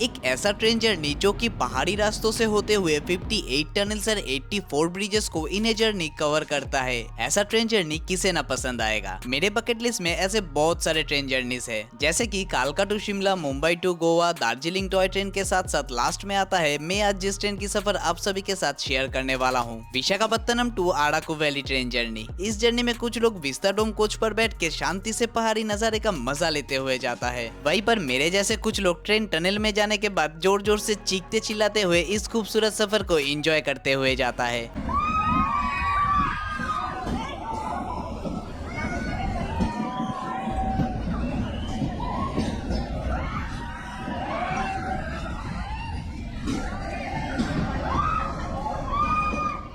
एक ऐसा train journey जो कि पहाड़ी रास्तों से होते हुए 58 टनल्स और 84 ब्रिजेस को इन ए जर्नी कवर करता है। ऐसा ट्रेन जर्नी किसे ना पसंद आएगा। मेरे बकेट लिस्ट में ऐसे बहुत सारे ट्रेन जर्नीज है, जैसे कि कालका to Shimla, Mumbai to Goa, Darjeeling toy train के साथ साथ लास्ट में आता है मैं आज जिस ट्रेन की सफर आप सभी के साथ शेयर करने वाला हूँ, Visakhapatnam to Araku valley train journey. इस जर्नी में कुछ लोग विस्टाडोम कोच पर बैठ के शांति से पहाड़ी नजारे का मजा लेते हुए जाता है, वहीं पर मेरे जैसे कुछ लोग ट्रेन टनल में जाने के बाद जोर जोर से चीखते चिल्लाते हुए इस खूबसूरत सफर को एंजॉय करते हुए जाता है।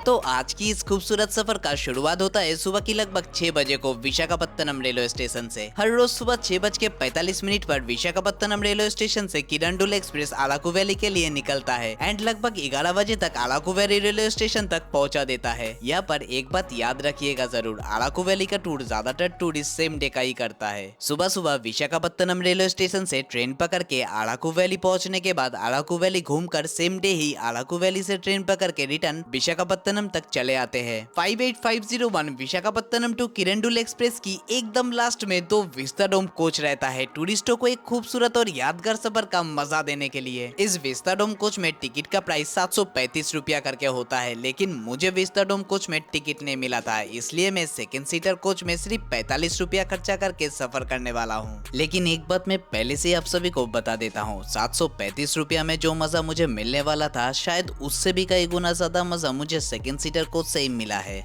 तो आज की इस खूबसूरत सफर का शुरुआत होता है सुबह की लगभग 6 बजे को विशाखापत्तनम रेलवे स्टेशन से। हर रोज सुबह 6:45 पर विशाखापत्तनम रेलवे स्टेशन से किरंडुल एक्सप्रेस अराकू वैली के लिए निकलता है एंड लगभग 11 बजे तक अराकू वैली रेलवे स्टेशन तक पहुंचा देता है। यहाँ पर एक बात याद रखिएगा जरूर, अराकू वैली का टूर ज्यादातर टूरिस्ट सेम डे का ही करता है। सुबह सुबह विशाखापत्तनम रेलवे स्टेशन से ट्रेन पकड़ के अराकू वैली पहुंचने के बाद अराकू वैली घूमकर सेम डे ही अराकू वैली से ट्रेन पकड़ के रिटर्न विशाखापत्तनम तक चले आते हैं। 58501 विशाखापत्तनम टू किरंडुल एक्सप्रेस की एकदम लास्ट में 2 विस्टाडोम कोच रहता है, टूरिस्टों को एक खूबसूरत और यादगार सफर का मजा देने के लिए। इस विस्टाडोम कोच में टिकट का प्राइस 735 रुपया करके होता है, लेकिन मुझे विस्टाडोम कोच में टिकट नहीं मिला था, इसलिए मैं सेकंड सीटर कोच में सिर्फ 45 रुपया खर्चा करके सफर करने वाला हूँ। लेकिन एक बात मैं पहले से आप सभी को बता देता हूँ, 735 रुपया में जो मजा मुझे मिलने वाला था, शायद उससे भी कई गुना ज्यादा मजा मुझे सेकंड सीटर कोच से ही मिला है।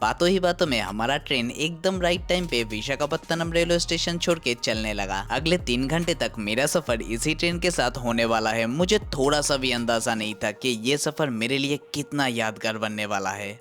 बातों ही बातों में हमारा ट्रेन एकदम राइट टाइम पे विशाखापत्तनम रेलवे स्टेशन छोड़ के चलने लगा। अगले 3 घंटे तक मेरा सफर इसी ट्रेन के साथ होने वाला है। मुझे थोड़ा सा भी अंदाजा नहीं था कि ये सफर मेरे लिए कितना यादगार बनने वाला है।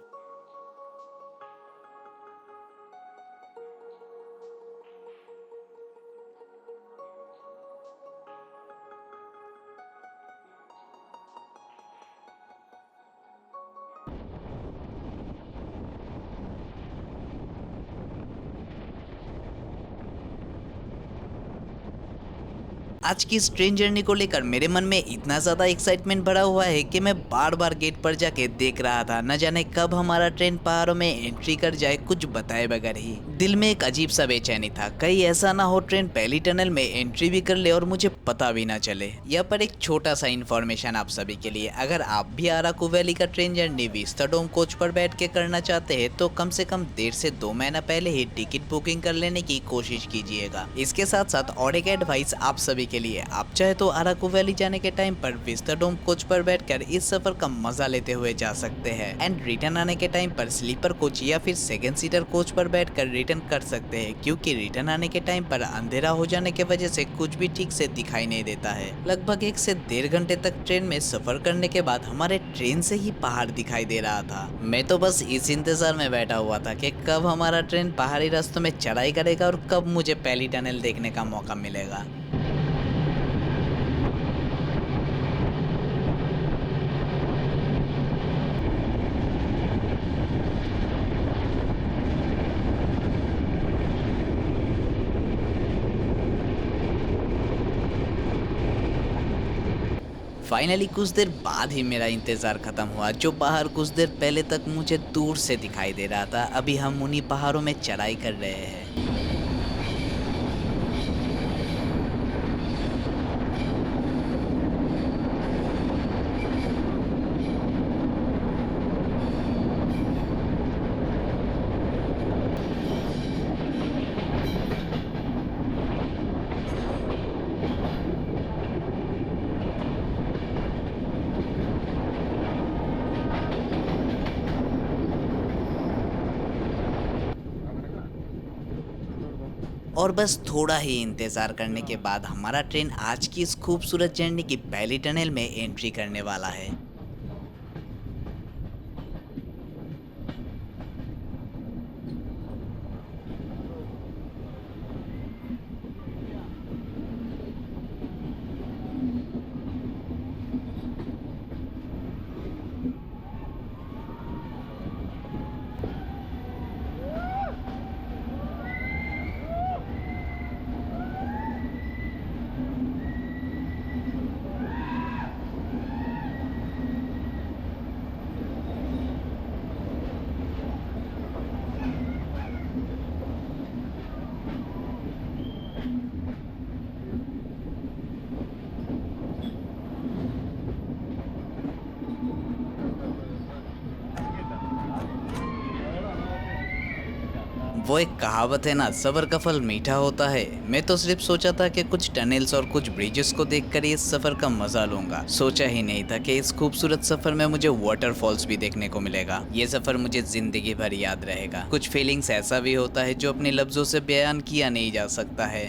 आज की इस ट्रेन जर्नी को लेकर मेरे मन में इतना ज्यादा एक्साइटमेंट भरा हुआ है कि मैं बार बार गेट पर जाके देख रहा था, न जाने कब हमारा ट्रेन पहाड़ों में एंट्री कर जाए, कुछ बताए बगैर ही। दिल में एक अजीब सा बेचैनी था, कहीं ऐसा ना हो ट्रेन पहली टनल में एंट्री भी कर ले और मुझे पता भी ना चले। यहाँ पर एक छोटा सा इन्फॉर्मेशन आप सभी के लिए, अगर आप भी अराकू वैली का ट्रेन जर्नी विस्टाडोम कोच पर बैठ के करना चाहते हैं तो कम से कम 1.5 से 2 महीना पहले ही टिकट बुकिंग कर लेने की कोशिश कीजिएगा। इसके साथ साथ और एक एडवाइस आप सभी के लिए, आप चाहे तो अराकू वैली जाने के टाइम पर विस्टाडोम कोच पर बैठकर इस सफर का मजा लेते हुए जा सकते हैं एंड रिटर्न आने के टाइम पर स्लीपर कोच या फिर सेकंड सीटर कोच पर बैठकर रिटर्न कर सकते हैं, क्योंकि रिटर्न आने के टाइम पर अंधेरा हो जाने की वजह से कुछ भी ठीक से दिखाई नहीं देता है। लगभग 1 से 1.5 घंटे तक ट्रेन में सफर करने के बाद हमारे ट्रेन से ही पहाड़ दिखाई दे रहा था। मैं तो बस इस इंतजार में बैठा हुआ था कि कब हमारा ट्रेन पहाड़ी रास्तों में चढ़ाई करेगा और कब मुझे पहली टनल देखने का मौका मिलेगा। फाइनली कुछ देर बाद ही मेरा इंतजार खत्म हुआ। जो पहाड़ कुछ देर पहले तक मुझे दूर से दिखाई दे रहा था, अभी हम उन्हीं पहाड़ों में चढ़ाई कर रहे हैं। और बस थोड़ा ही इंतजार करने के बाद हमारा ट्रेन आज की इस खूबसूरत जर्नी की पहली टनल में एंट्री करने वाला है। वो एक कहावत है ना, सबर का फल मीठा होता है। मैं तो सिर्फ सोचा था कि कुछ टनल्स और कुछ ब्रिजेस को देखकर इस सफर का मजा लूंगा। सोचा ही नहीं था कि इस खूबसूरत सफर में मुझे वाटरफॉल्स भी देखने को मिलेगा। ये सफर मुझे जिंदगी भर याद रहेगा। कुछ फीलिंग्स ऐसा भी होता है जो अपने लफ्जों से बयान किया नहीं जा सकता है।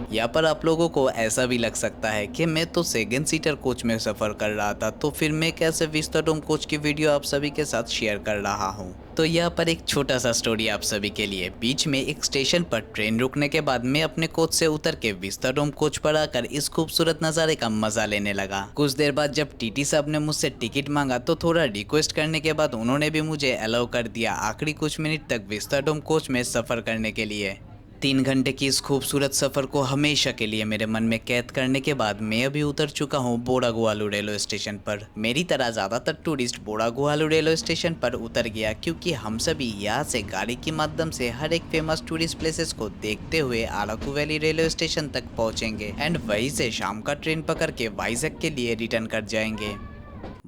यहाँ पर आप लोगों को ऐसा भी लग सकता है कि मैं तो सेकंड सीटर कोच में सफर कर रहा था, तो फिर मैं कैसे विस्टाडोम कोच की वीडियो आप सभी के साथ शेयर कर रहा हूँ। तो यहाँ पर एक छोटा सा स्टोरी आप सभी के लिए। बीच में एक स्टेशन पर ट्रेन रुकने के बाद मैं अपने कोच से उतर के विस्टाडोम कोच पर आकर इस खूबसूरत नज़ारे का मजा लेने लगा। कुछ देर बाद जब टीटी साहब ने मुझसे टिकट मांगा तो थोड़ा रिक्वेस्ट करने के बाद उन्होंने भी मुझे अलाउ कर दिया आखिरी कुछ मिनट तक विस्टाडोम कोच में सफर करने के लिए। 3 घंटे की इस खूबसूरत सफ़र को हमेशा के लिए मेरे मन में कैद करने के बाद मैं अभी उतर चुका हूँ बोड़ागुआलू रेलवे स्टेशन पर। मेरी तरह ज़्यादातर टूरिस्ट बोड़ागुआलू रेलवे स्टेशन पर उतर गया, क्योंकि हम सभी यहाँ से गाड़ी के माध्यम से हर एक फेमस टूरिस्ट प्लेसेस को देखते हुए अराकू वैली रेलवे स्टेशन तक पहुँचेंगे एंड वहीं से शाम का ट्रेन पकड़ के वाइजैक के लिए रिटर्न कर जाएंगे।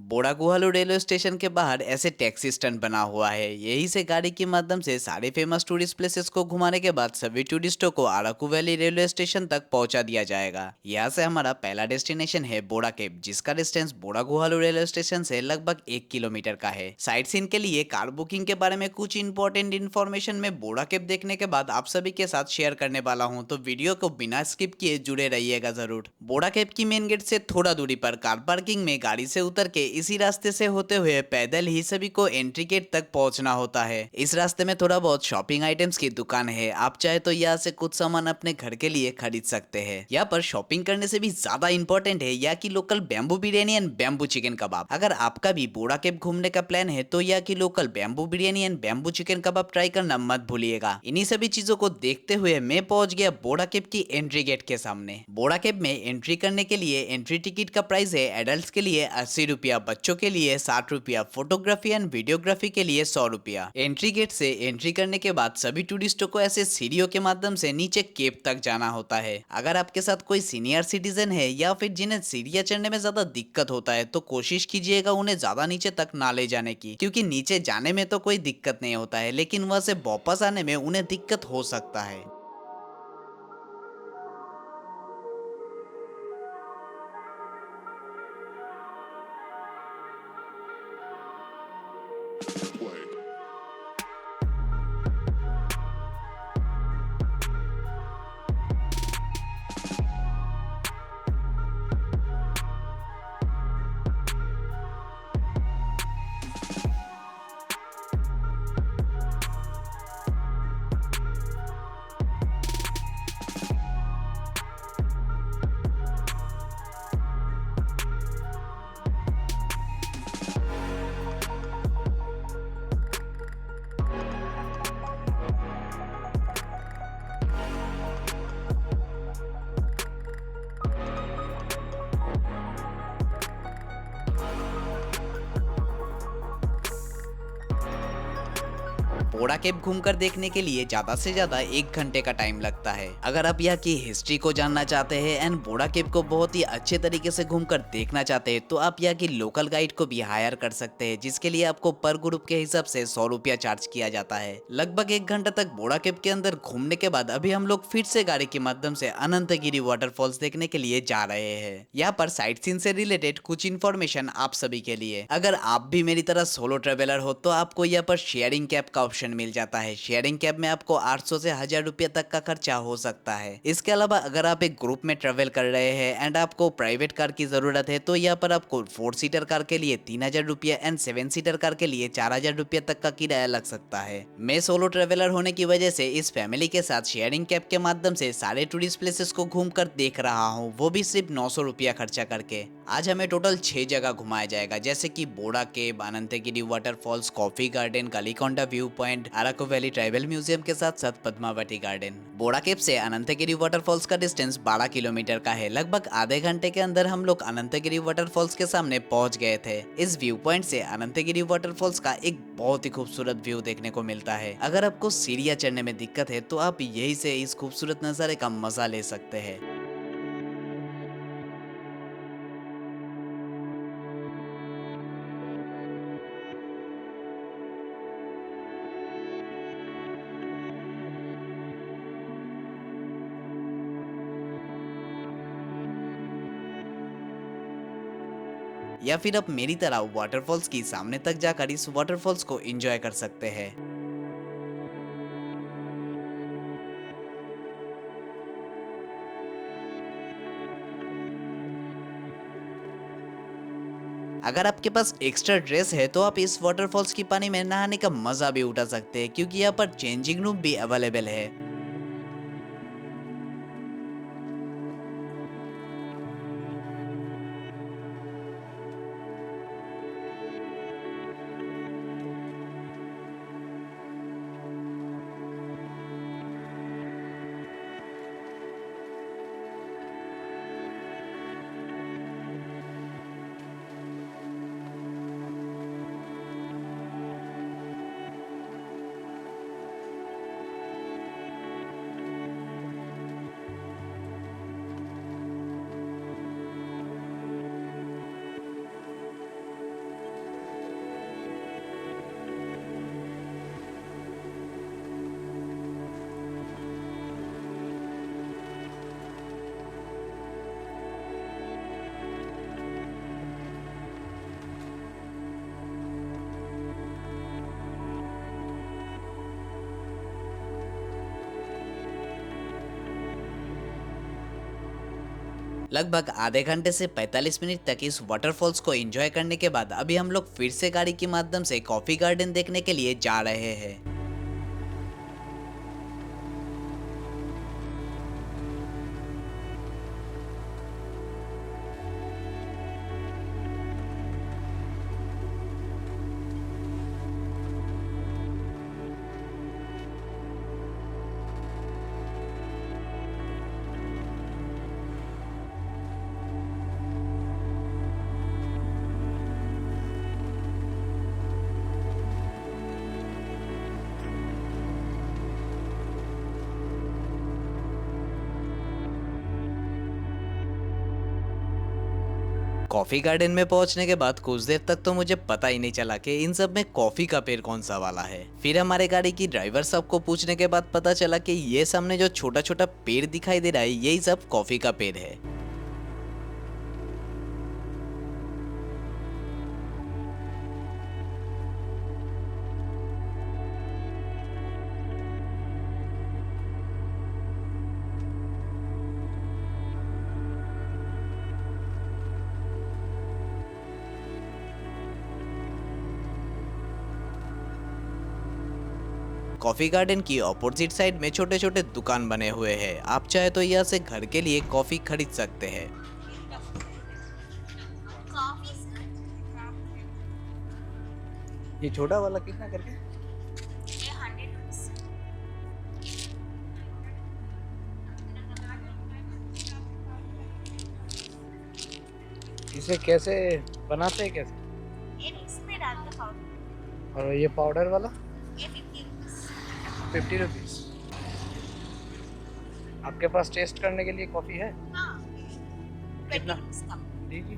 बोड़ागुआलू रेलवे स्टेशन के बाहर ऐसे टैक्सी स्टैंड बना हुआ है। यही से गाड़ी के माध्यम से सारे फेमस टूरिस्ट प्लेसेस को घुमाने के बाद सभी टूरिस्टों को अराकू वैली रेलवे स्टेशन तक पहुंचा दिया जाएगा। यहाँ से हमारा पहला डेस्टिनेशन है बोड़ा केव, जिसका डिस्टेंस बोड़ागुआलू रेलवे स्टेशन से लगभग 1 किलोमीटर का है। साइट सीन के लिए कार बुकिंग के बारे में कुछ इंपॉर्टेंट इन्फॉर्मेशन में बोड़ा केव देखने के बाद आप सभी के साथ शेयर करने वाला हूँ, तो वीडियो को बिना स्किप किए जुड़े रहिएगा जरूर। बोड़ा केव की मेन गेट से थोड़ा दूरी पर कार पार्किंग में गाड़ी से उतर के इसी रास्ते से होते हुए पैदल ही सभी को एंट्री गेट तक पहुंचना होता है। इस रास्ते में थोड़ा बहुत शॉपिंग आइटम्स की दुकान है, आप चाहे तो यहाँ से कुछ सामान अपने घर के लिए खरीद सकते हैं। यहाँ पर शॉपिंग करने से भी ज्यादा इंपॉर्टेंट है यहाँ की local bamboo biryani and bamboo chicken kebab. अगर आपका भी बोड़ा केव घूमने का प्लान है तो यहाँ की local bamboo biryani and bamboo chicken kebab try करना मत भूलिएगा। इन्हीं सभी चीजों को देखते हुए मैं पहुंच गया बोड़ा केव की एंट्री गेट के सामने। बोड़ा केव में एंट्री करने के लिए एंट्री टिकट का प्राइस है एडल्ट के लिए 80 रुपया, बच्चों के लिए 60 रुपया, फोटोग्राफी एंड वीडियोग्राफी के लिए 100 रुपया। एंट्री गेट से एंट्री करने के बाद सभी टूरिस्टों को ऐसे सीढ़ियों के माध्यम से नीचे केव तक जाना होता है। अगर आपके साथ कोई सीनियर सिटीजन है या फिर जिन्हें सीढ़ियां चढ़ने में ज्यादा दिक्कत होता है तो कोशिश कीजिएगा उन्हें ज्यादा नीचे तक ना ले जाने की, क्योंकि नीचे जाने में तो कोई दिक्कत नहीं होता है लेकिन वहां से वापस आने में उन्हें दिक्कत हो सकता है। बोड़ा केव घूमकर देखने के लिए ज्यादा से ज्यादा 1 घंटे का टाइम लगता है। अगर आप यहाँ की हिस्ट्री को जानना चाहते हैं एंड बोड़ा केव को बहुत ही अच्छे तरीके से घूमकर देखना चाहते हैं तो आप यहाँ की लोकल गाइड को भी हायर कर सकते हैं, जिसके लिए आपको पर ग्रुप के हिसाब से 100 रुपया चार्ज किया जाता है। लगभग 1 घंटा तक बोड़ा केव के अंदर घूमने के बाद अभी हम लोग फिर से गाड़ी के माध्यम से अनंतगिरी वाटरफॉल्स देखने के लिए जा रहे हैं। यहाँ पर साइट सीन से रिलेटेड कुछ इन्फॉर्मेशन आप सभी के लिए। अगर आप भी मेरी तरह सोलो ट्रेवलर हो तो आपको यहाँ पर शेयरिंग कैब का ऑप्शन मिल जाता है। शेयरिंग कैब में आपको 800 से 1000 रुपया तक का खर्चा हो सकता है। इसके अलावा अगर आप एक ग्रुप में ट्रेवल कर रहे हैं एंड आपको प्राइवेट कार की जरूरत है तो यहाँ पर आपको 4 सीटर कार के लिए 3000 रुपया एंड 7 सीटर कार के लिए 4000 रुपया तक का किराया लग सकता है। मैं सोलो ट्रेवलर होने की वजह से इस फैमिली के साथ शेयरिंग कैब के माध्यम से सारे टूरिस्ट प्लेसेस को घूम कर देख रहा हूँ, वो भी सिर्फ 900 रुपया खर्चा करके। आज हमें टोटल 6 जगह घुमाया जाएगा, जैसे कि Borra cave, Ananthagiri waterfalls, coffee garden, Kalikonda view point, Araku valley tribal museum के साथ साथ पद्मावती गार्डन। बोड़ा केव से अनंतगिरी वाटरफॉल्स का डिस्टेंस 12 किलोमीटर का है। लगभग आधे घंटे के अंदर हम लोग अनंतगिरी वाटरफॉल्स के सामने पहुंच गए थे। इस व्यू पॉइंट से अनंतगिरी वाटरफॉल्स का एक बहुत ही खूबसूरत व्यू देखने को मिलता है। अगर आपको सीढ़ियां चढ़ने में दिक्कत है तो आप यही से इस खूबसूरत नजारे का मजा ले सकते हैं। या फिर आप मेरी तरह वाटरफॉल्स की सामने तक जाकर इस वाटरफॉल्स को एंजॉय कर सकते हैं। अगर आपके पास एक्स्ट्रा ड्रेस है तो आप इस वाटरफॉल्स की पानी में नहाने का मजा भी उठा सकते हैं, क्योंकि यहाँ पर चेंजिंग रूम भी अवेलेबल है। लगभग आधे घंटे से 45 मिनट तक इस वाटरफॉल्स को एंजॉय करने के बाद अभी हम लोग फिर से गाड़ी के माध्यम से कॉफी गार्डन देखने के लिए जा रहे हैं। कॉफी गार्डन में पहुंचने के बाद कुछ देर तक तो मुझे पता ही नहीं चला कि इन सब में कॉफी का पेड़ कौन सा वाला है। फिर हमारे गाड़ी की ड्राइवर साहब को पूछने के बाद पता चला कि ये सामने जो छोटा छोटा पेड़ दिखाई दे रहा है यही सब कॉफी का पेड़ है। कॉफी गार्डन की अपोजिट साइड में छोटे छोटे दुकान बने हुए हैं। आप चाहे तो यहाँ से घर के लिए कॉफी खरीद सकते हैं। ये छोटा वाला कितना करके? ये 100 रुपीस। इसे कैसे बनाते हैं कैसे? ये मिक्स में डाल दो पाउडर। और ये पाउडर वाला ये 50 रुपीस। 50 रुपीज़। आपके पास टेस्ट करने के लिए कॉफ़ी है? हाँ कितना? 20 rupees का। लीजिए।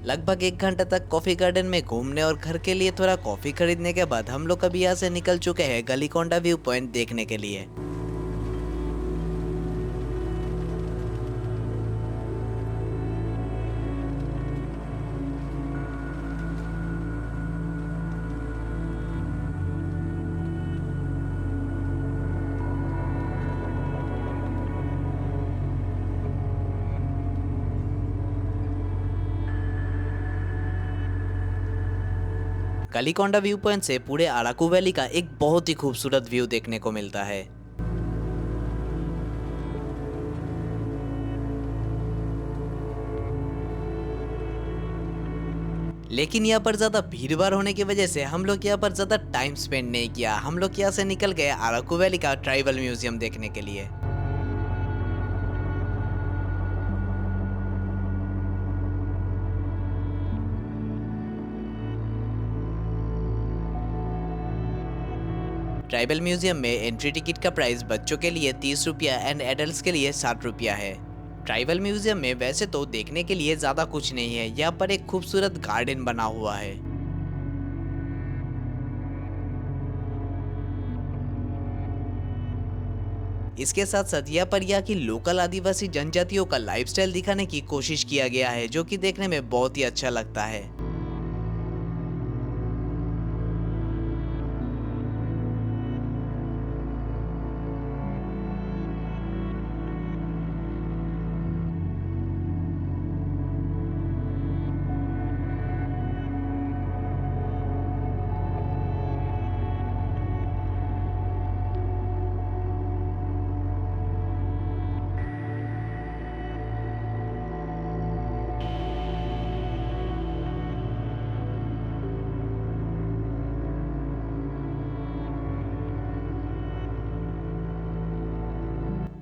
लगभग 1 घंटा तक कॉफी गार्डन में घूमने और घर के लिए थोड़ा कॉफी खरीदने के बाद हम लोग अभी यहाँ से निकल चुके हैं गलीकोंडा व्यू पॉइंट देखने के लिए। गलीकोंडा व्यू पॉइंट से पूरे अराकू वैली का एक बहुत ही खूबसूरत व्यू देखने को मिलता है। लेकिन यहाँ पर ज्यादा भीड़-भाड़ होने की वजह से हम लोग यहाँ पर ज्यादा टाइम स्पेंड नहीं किया। हम लोग यहाँ से निकल गए अराकू वैली का ट्राइबल म्यूजियम देखने के लिए। ट्राइबल म्यूजियम में एंट्री टिकट का प्राइस बच्चों के लिए 30 रुपया एंड एडल्ट्स के लिए 60 रुपया है। ट्राइबल म्यूजियम में वैसे तो देखने के लिए ज्यादा कुछ नहीं है, यहाँ पर एक खूबसूरत गार्डन बना हुआ है। इसके साथ साथ यहाँ पर यहाँ की लोकल आदिवासी जनजातियों का लाइफस्टाइल दिखाने की कोशिश किया गया है, जो कि देखने में बहुत ही अच्छा लगता है।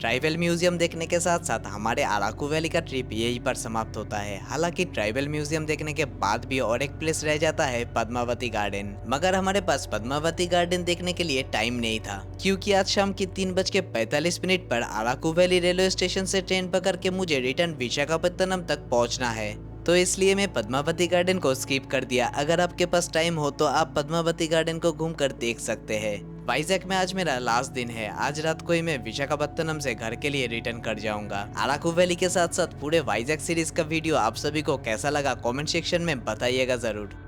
ट्राइबल म्यूजियम देखने के साथ साथ हमारे अराकू वैली का ट्रिप यहीं पर समाप्त होता है। हालांकि ट्राइबल म्यूजियम देखने के बाद भी और एक प्लेस रह जाता है पद्मावती गार्डन, मगर हमारे पास पद्मावती गार्डन देखने के लिए टाइम नहीं था, क्योंकि आज शाम की 3:45 पर अराकू वैली रेलवे स्टेशन से ट्रेन पकड़ के मुझे रिटर्न विशाखापत्तनम तक पहुंचना है, तो इसलिए मैं पद्मावती गार्डन को स्किप कर दिया। अगर आपके पास टाइम हो तो आप पद्मावती गार्डन को घूमकर देख सकते हैं। वाइजैक में आज मेरा लास्ट दिन है। आज रात को ही मैं विशाखापत्तनम से घर के लिए रिटर्न कर जाऊंगा। अराकू वैली के साथ साथ पूरे वाइजैक सीरीज का वीडियो आप सभी को कैसा लगा कमेंट सेक्शन में बताइएगा जरूर।